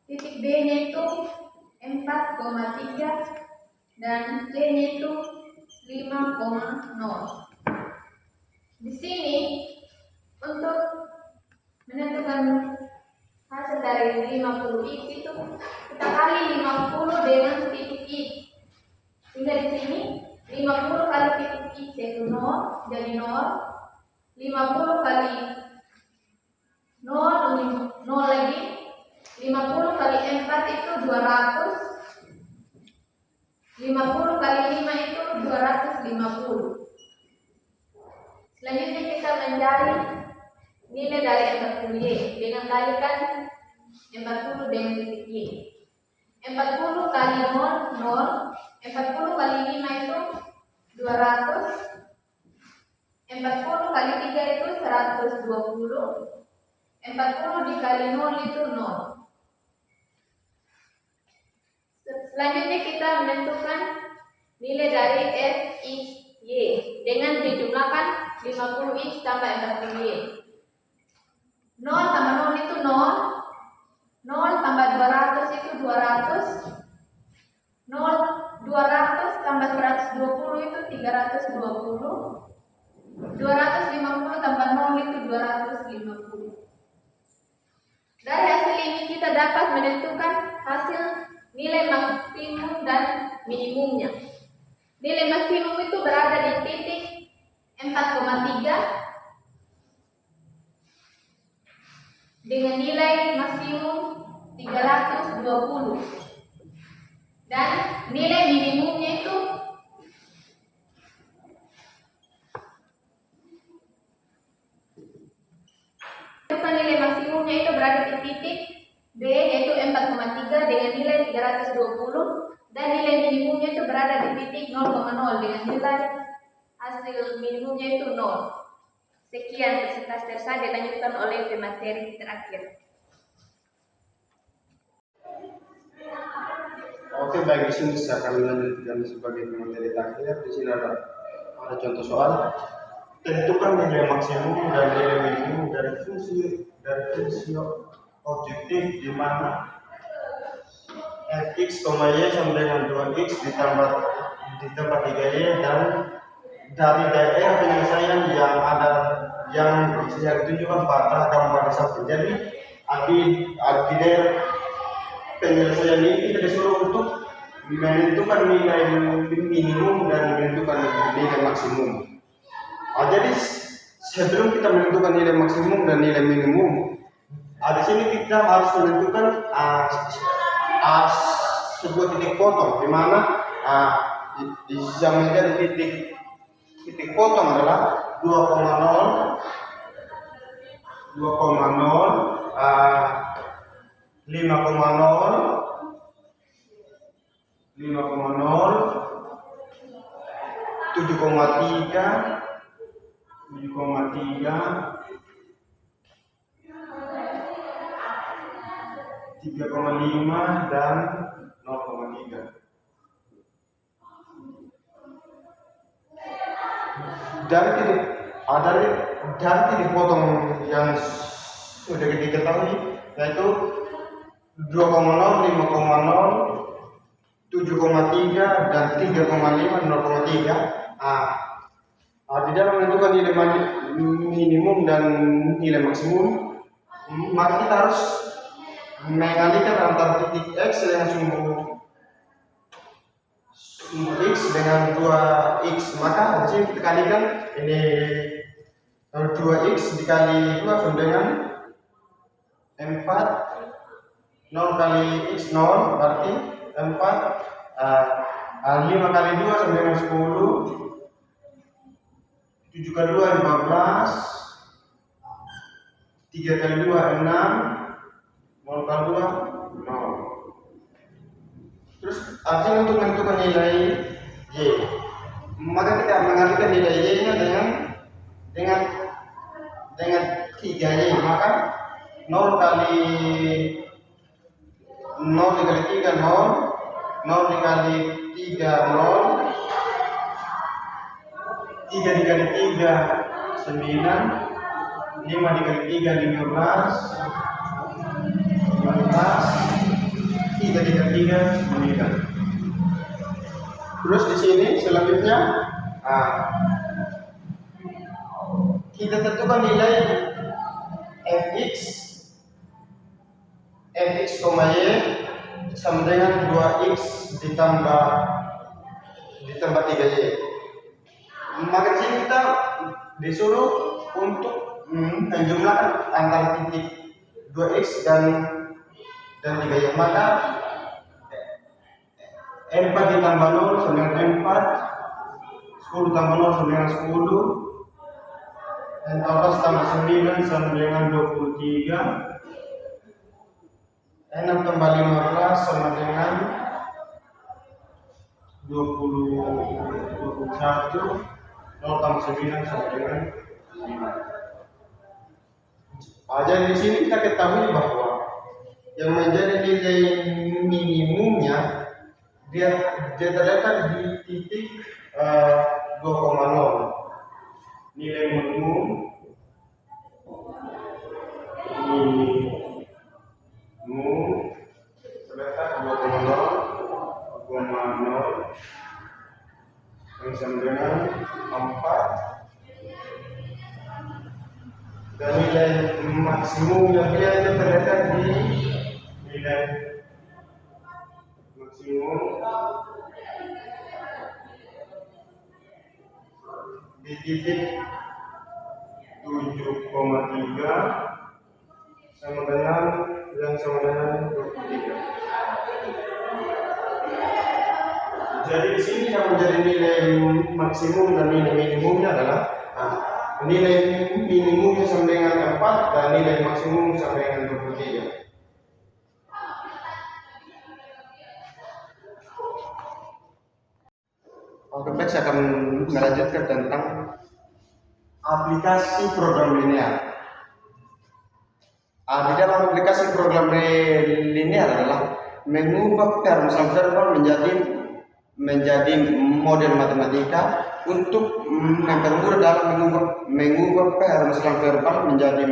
titik B-nya itu 4,3, dan C-nya itu 5,0. Di sini 50x itu kita kali 50 dengan titik x. Sehingga di sini 50 kali titik x yaitu 0, jadi 0. 50 kali 0 lagi. 50 kali 4 itu 200. 50 kali 5 itu 250. Selanjutnya kita mencari nilai dari 40y dengan kalikan 40 dengan titik y. 40 kali 0, 0. 40 kali 5 itu 200. 40 kali 3 itu 120. 40 dikali 0 itu 0. Selanjutnya kita menentukan nilai dari f, x, y dengan dijumlahkan 50x tambah 40y. 0 tambah 0 itu 0. 0 tambah 200 itu 200. 200 tambah 120 itu 320. 250 tambah 0 itu 250. Dari hasil ini kita dapat menentukan hasil nilai maksimum dan minimumnya. Nilai maksimum itu berada di titik 4,3 dengan nilai maksimum 320 dan nilai minimumnya itu nilai maksimumnya itu berada di titik B yaitu 4,3 dengan nilai 320 dan nilai minimumnya itu berada di titik 0,0 dengan nilai hasil minimumnya itu 0. Sekian presentasi saya dilanjutkan oleh pemateri terakhir. Oke, baik, di sini saya akan melanjutkan sebagai materi terakhir. Di sini ada contoh soal. Tentukan nilai maksimum dan nilai minimum dari fungsi objektif di mana fx, y sama dengan 2x ditambah 3y dan dari daerah penyelesaian yang ada yang ditunjukkan pada gambar satu. Jadi di daerah penyelesaian ini kita disuruh untuk menentukan nilai minimum dan menentukan nilai maksimum. Jadi sebelum kita menentukan nilai maksimum dan nilai minimum, di sini kita harus menentukan sebuah titik potong, di mana yang menjadi titik potong adalah 2,0, 3,5 dan 0,3. Dari titik potong yang sudah kita ketahui yaitu 2,0, 5,0, 7,3 dan 3,5, 0,3. Di dalam menentukan nilai minimum dan nilai maksimum, maka kita harus mengalihkan antara titik x dengan sumbu x dengan 2x. Maka di sini kita kalikan ini 2x dikali 2 sama dengan 4. 0 kali x 0 berarti 4. 5 kali 2 sama dengan 10. 7 kali 2 15. 3 kali 2 6. 0 kali 2 0. Terus artinya untuk menentukan nilai y, maka kita mengalihkan nilai y nya dengan 3y. Maka 0 kali 0 dikali 3 0, 0 dikali 3 0, 3 dikali 3 9, 5 dikali 3 15, 3 dikali 3 9. Terus di sini selanjutnya kita tentukan nilai fx fx, y sama dengan 2x ditambah 3y. Maka di sini kita disuruh untuk menjumlahkan antara titik 2x dan 3y. Maka 4 ditambah 0 sama dengan 4, 10 tambah 0 sama dengan 10, 14 tambah 9 sama dengan 23, 6 tambah 15 sama dengan 21, 0 tambah 9 sama dengan 5. Jadi di sini kita ketahui bahwa yang menjadi nilai minimumnya dia terletak di titik 2,0. Nilai minimum terletak 2,0 yang sama dengan 4, dan nilai maksimumnya dia itu terletak di nilai maksimum di titik 7,3 sama dengan 23. Jadi di sini yang menjadi nilai maksimum dan nilai minimumnya adalah nilai minimumnya sama dengan 4 dan nilai maksimum sama dengan 23. Oke, baik, saya akan melanjutkan tentang aplikasi program linear. Di dalam aplikasi program linear adalah mengubah permulaan verbal menjadi model matematika untuk mempermudah dalam mengubah permulaan verbal menjadi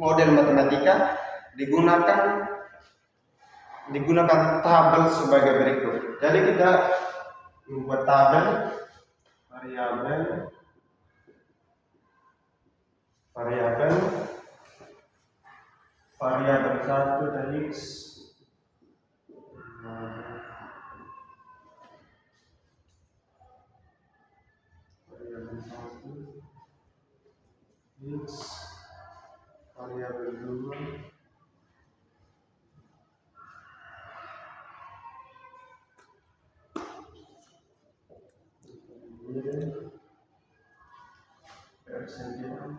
model matematika digunakan tabel sebagai berikut. Jadi kita membuat tabel variabel 1 dan x, variabel 1 x, variabel 2 persediaan.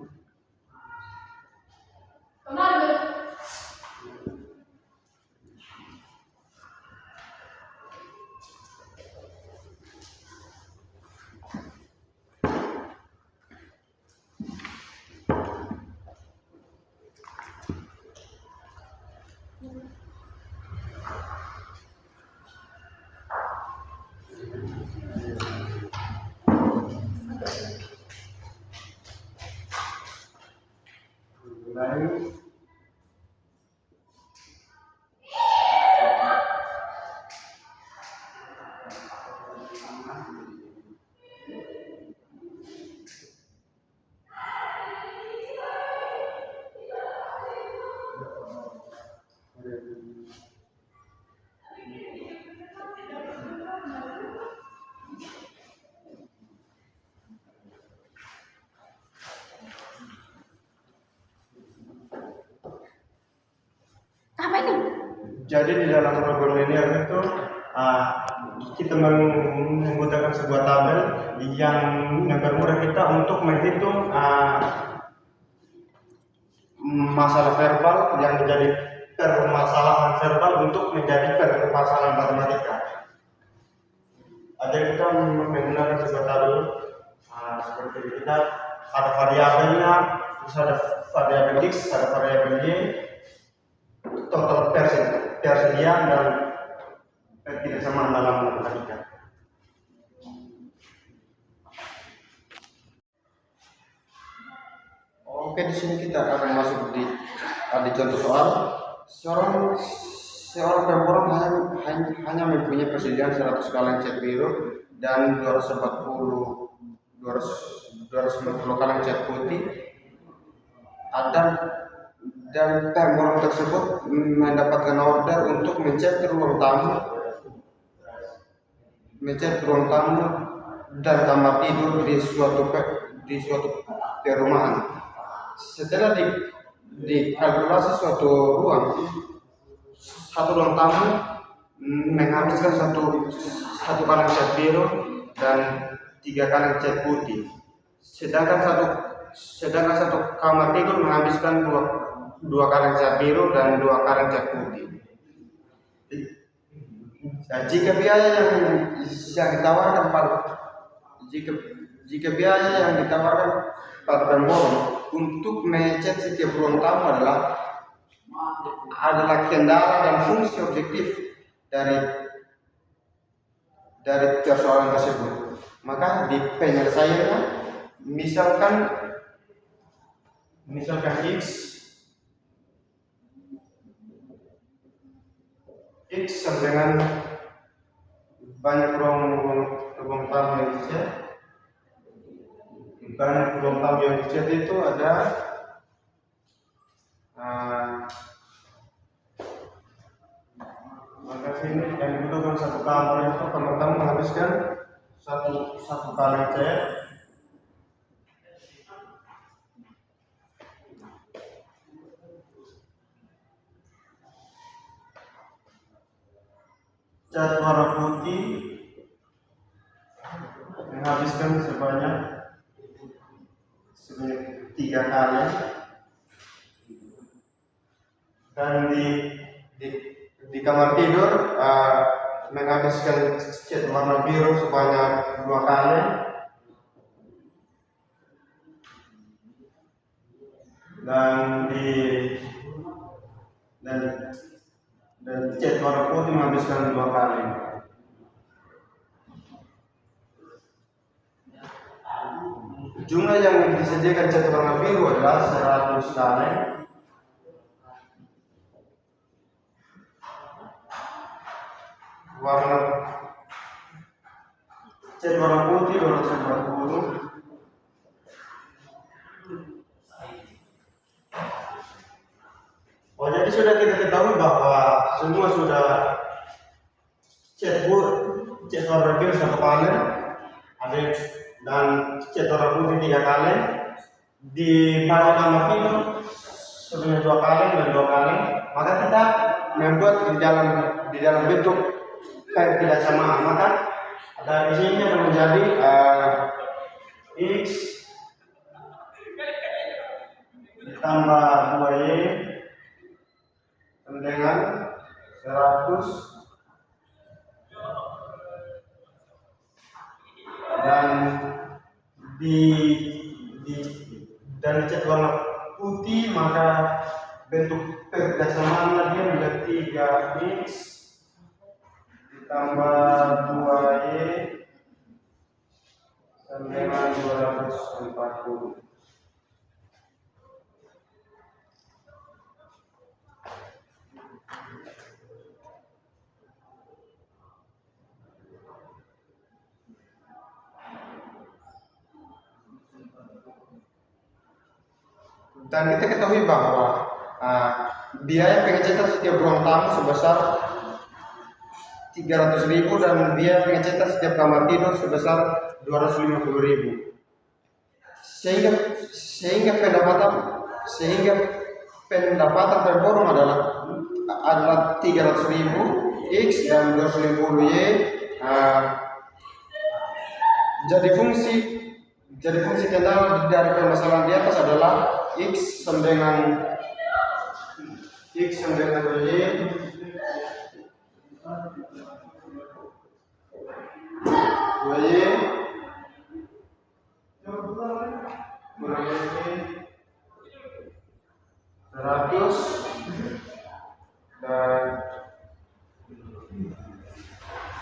Lain Apa ini? Jadi di dalam program linear itu kita menggunakan sebuah tabel yang mempermudah kita untuk menghitung masalah verbal yang menjadi permasalahan verbal untuk menjadi permasalahan matematika. Jadi kita menggunakan sebuah tabel seperti ini. Kita ada variabelnya, terus ada variabel x, ada variabel y, total persediaan dan tidak sama dalam matematika. Oke, di sini kita akan masuk di contoh soal. Seorang pemborong hanya mempunyai persediaan 100 kaleng cat biru dan 240 kaleng cat putih. dan pemborong tersebut mendapatkan order untuk mencat ruang tamu dan kamar tidur di suatu perumahan. Setelah dikalkulasi satu ruang tamu menghabiskan satu kaleng cat biru dan 3 kaleng cat putih, sedangkan satu kamar tidur menghabiskan dua kaleng cat biru dan 2 kaleng cat putih. Jika biaya yang ditawarkan pada pemborong untuk mengecat setiap ruang tamu adalah kendala dan fungsi objektif dari persoalan tersebut. Maka di penyelesaiannya misalkan X sama dengan banyak ruang tamu yang dicat. Banyak ruang tamu yang dicat itu ada maka sini yang dibutuhkan satu kamar itu pertama menghabiskan satu kaleng cat warna putih menghabiskan sebanyak 3 kali, dan di kamar tidur menghabiskan cat warna biru sebanyak 2 kali, dan cat warna putih menghabiskan 2 kali. Jumlah yang disediakan cat warna biru adalah 100 kali. Cat warna putih 240. Jadi sudah kita ketahui bahwa semua sudah cat warna biru 1 kali, dan cat warna putih 3 kali. Di bawah kamar tidur sebanyak 2 kali dan 2 kali. Maka kita membuat di dalam bentuk kayak tidak sama. Maka ada di sini akan menjadi X ditambah 2Y dengan 100, dan dan cat warna putih, maka bentuk persamaan dia menjadi 3X ditambah 2Y dengan 240. Dan kita ketahui bahwa biaya pengecetan setiap ruang tamu sebesar 300.000 dan biaya pengecetan setiap kamar tidur sebesar 250.000. Sehingga pendapatan pemborong adalah 300.000 X dan 250Y. Jadi fungsi kendala dari permasalahan di atas adalah X sama dengan Y kurang lebih 100 dan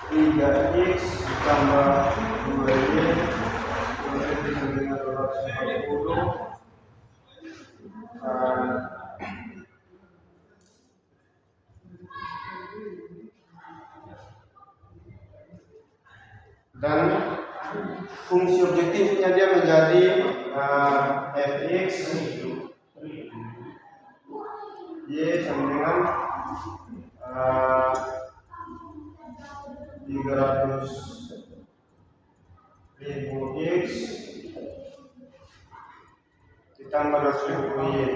3X ditambah 2Y dengan 240. Dan fungsi objektifnya dia menjadi Fx Y sama dengan 300.000 X ditambah 200.000 Y.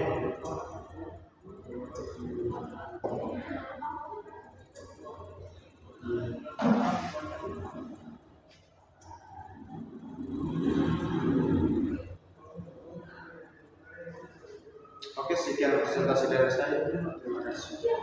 Oke, sekian presentasi dari saya. Terima kasih.